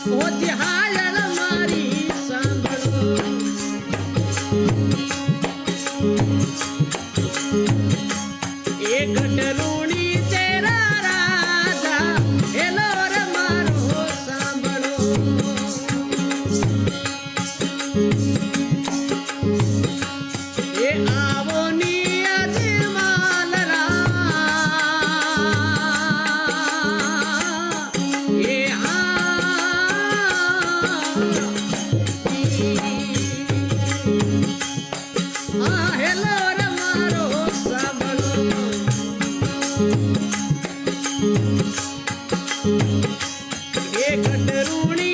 होती हायल मारी सांभळो एक डरुणी तेरा राजा हेलोर मारो सांभळो ए आवोनी अजमालरा ए हेलोर मारो सांभळो एक डरुणी